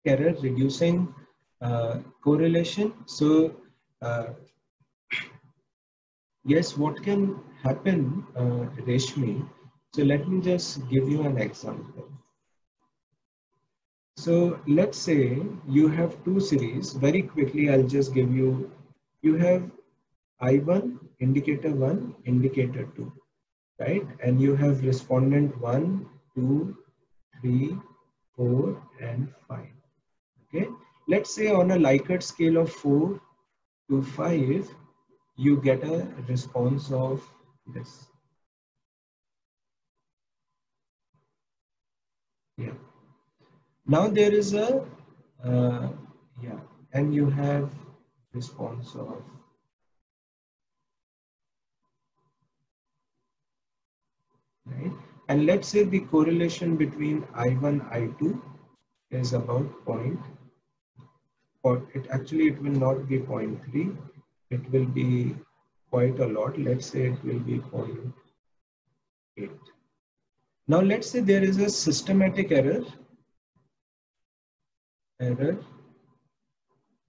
error, reducing correlation. So yes, what can happen, Reshmi? So let me just give you an example. So let's say you have two series. Very quickly, I'll just give you. You have I1, indicator 1, indicator 2, right? And you have respondent 1, 2, 3, 4, and 5. Okay. Let's say on a Likert scale of 4 to 5, you get a response of this. Yeah. Now there is a yeah, and you have response of right. And let's say the correlation between I1 I2 is about point, or it will not be 0.3. It will be quite a lot. Let's say it will be 0.8. Now let's say there is a systematic error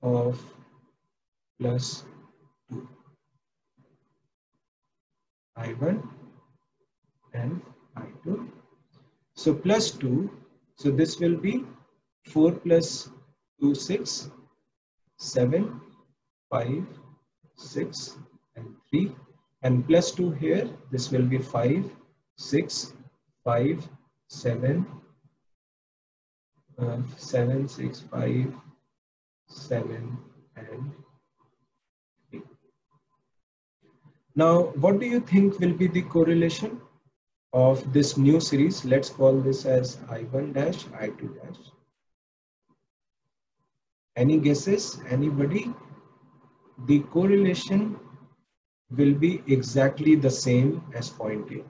of plus 2, I1 and I2. So plus 2, so this will be 4 plus 2, 6, 7, 5, 6, and 3. And plus 2 here, this will be 5, 6, 5, 7, 7, 6, 5, 7, and 3. Now, what do you think will be the correlation of this new series? Let's call this as I1 dash, I2 dash. Any guesses? Anybody? The correlation will be exactly the same as 0.8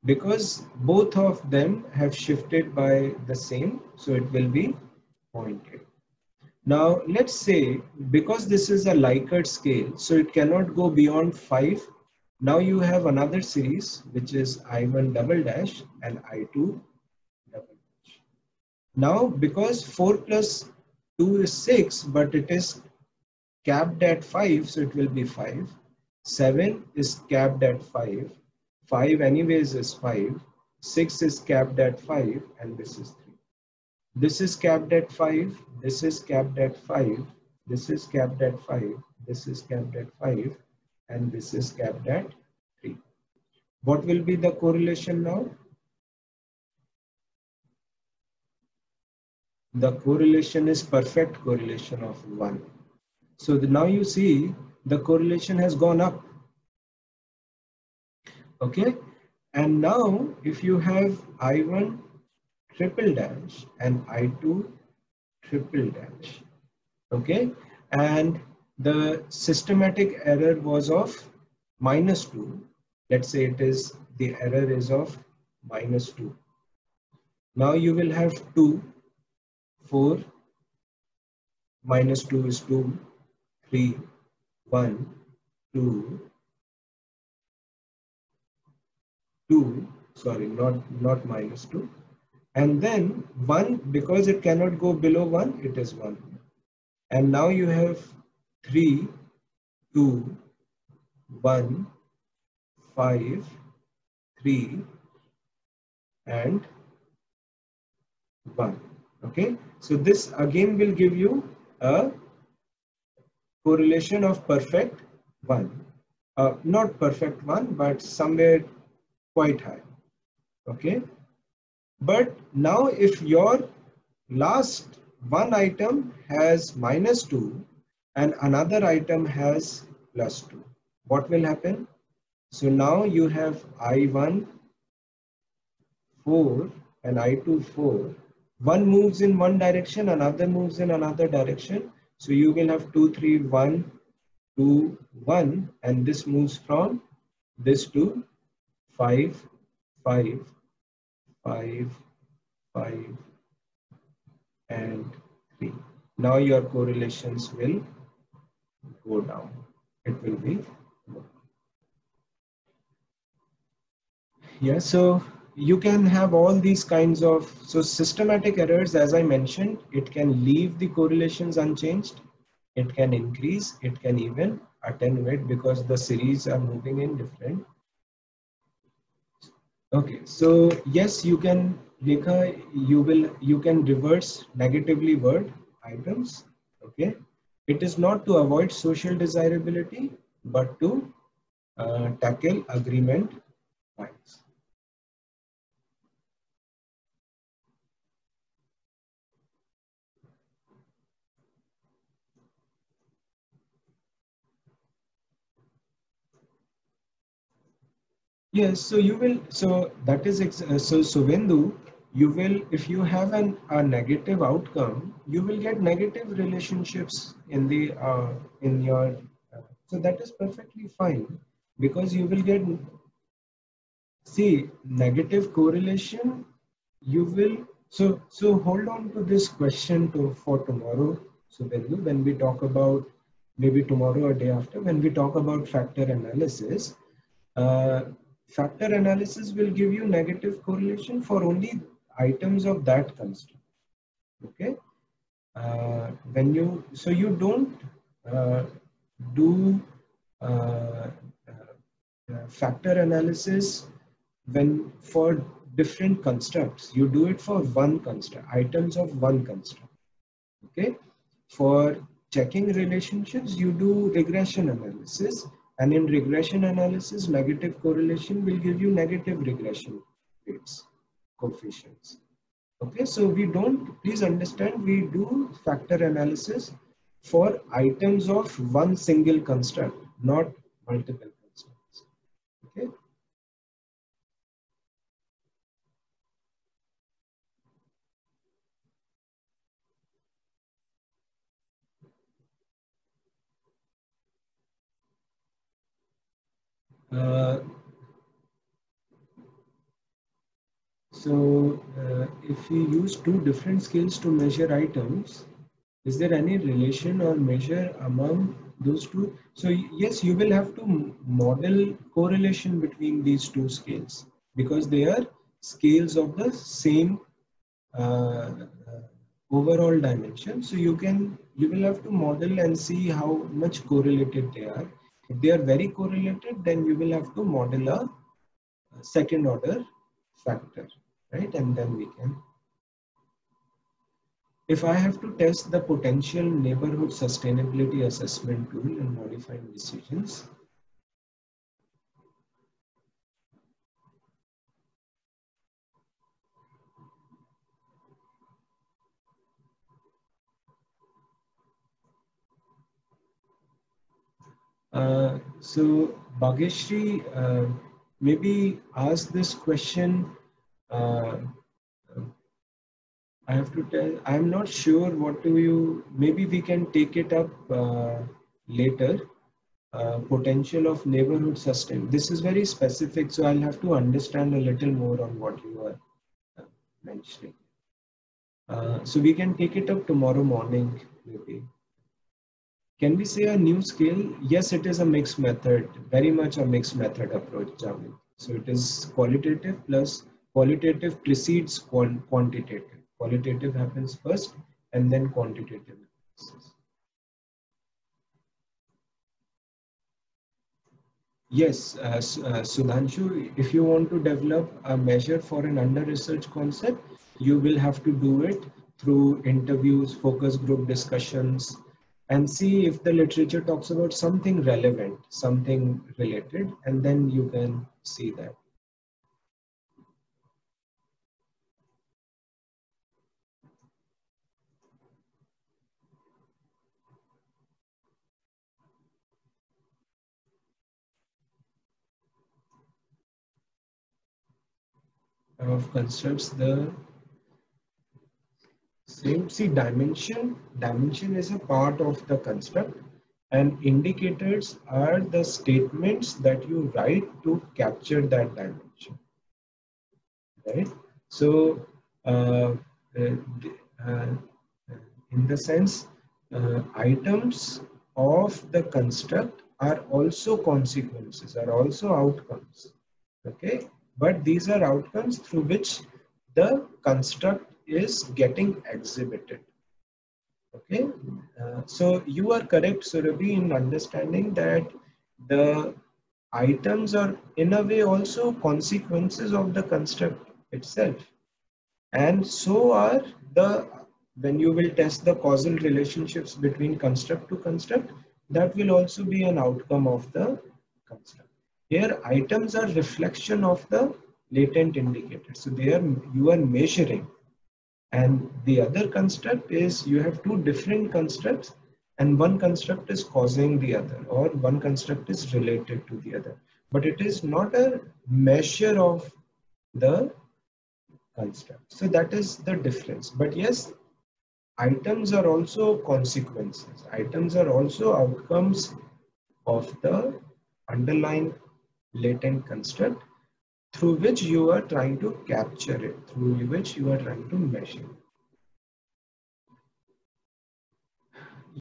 because both of them have shifted by the same, so it will be 0.8. Now let's say because this is a Likert scale, so it cannot go beyond 5. Now you have another series which is I1 double dash and I2 double dash. Now because 4 plus 2 is 6, but it is capped at 5, so it will be 5. 7 is capped at 5. 5 anyways is 5. 6 is capped at 5, and this is 3. This is capped at 5. This is capped at 5. This is capped at 5. This is capped at 5, and this is capped at 3. What will be the correlation now? The correlation is perfect correlation of 1. So now you see the correlation has gone up. Okay. And now if you have I1 triple dash and I2 triple dash, okay, and the systematic error was of -2. Let's say it is the error is of -2. Now you will have 2, 4, -2 is 2, 3, 1, 2, 2, sorry, not -2. And then 1, because it cannot go below 1, it is 1. And now you have 3, 2, 1, 5, 3, and 1. Okay, so this again will give you a correlation of perfect 1. Not perfect 1, but somewhere quite high. Okay, but now if your last one item has -2 and another item has +2, what will happen? So now you have I1 4 and I2 4. One moves in one direction, another moves in another direction. So you will have 2, 3, 1, 2, 1, and this moves from this to 5, 5, 5, 5, and 3. Now your correlations will go down. It will be low. Yeah, so you can have all these kinds of, so systematic errors, as I mentioned, it can leave the correlations unchanged, it can increase, it can even attenuate because the series are moving in different. Okay, so yes, you can, Rekha, you can reverse negatively word items. Okay, it is not to avoid social desirability, but to tackle agreement points. Yes, so you will, so that is, so Suvendu, you will, if you have a negative outcome, you will get negative relationships in your, so that is perfectly fine because you will get, see, negative correlation, you will, so hold on to this question for tomorrow, Suvendu, when we talk about, maybe tomorrow or day after, when we talk about factor analysis. Uh, Factor analysis will give you negative correlation for only items of that constraint. Okay. When you, so you don't uh, do uh, factor analysis when for different constructs. You do it for one construct, items of one construct. Okay. For checking relationships, you do regression analysis, and in regression analysis, negative correlation will give you negative regression rates, coefficients. Okay, so we don't, please understand, we do factor analysis for items of one single construct, not multiple constructs. Okay. Uh, if we use two different scales to measure items, is there any relation or measure among those two? So yes, you will have to model correlation between these two scales because they are scales of the same uh, overall dimension. So you will have to model and see how much correlated they are. If they are very correlated, then you will have to model a second order factor, right? And then we can, if I have to test the potential neighborhood sustainability assessment tool in modifying decisions, so Bhageshri, maybe ask this question. Uh, I have to tell, I'm not sure what do you, maybe we can take it up later. Potential of neighborhood sustain. This is very specific, so I'll have to understand a little more on what you are mentioning. So we can take it up tomorrow morning, maybe. Can we say a new scale? Yes, it is a mixed method, very much a mixed method approach, Javed. So it is qualitative plus qualitative precedes quantitative. Qualitative happens first and then quantitative. Yes, Sudhanshu, if you want to develop a measure for an under-researched concept, you will have to do it through interviews, focus group discussions, and see if the literature talks about something relevant, something related, and then you can see that. Of constructs the same, see, dimension is a part of the construct, and indicators are the statements that you write to capture that dimension, right? So, uh, uh, uh, in the sense, items of the construct are also consequences, are also outcomes. Okay, but these are outcomes through which the construct is getting exhibited. Okay, so you are correct, Surabhi, in understanding that the items are in a way also consequences of the construct itself, and so are the, when you will test the causal relationships between construct to construct, that will also be an outcome of the construct. Here items are reflection of the latent indicator, so they are, you are measuring, and the other construct is you have two different constructs, and one construct is causing the other, or one construct is related to the other, but it is not a measure of the construct. So that is the difference. But yes, items are also consequences, items are also outcomes of the underlying latent construct through which you are trying to capture it, through which you are trying to measure.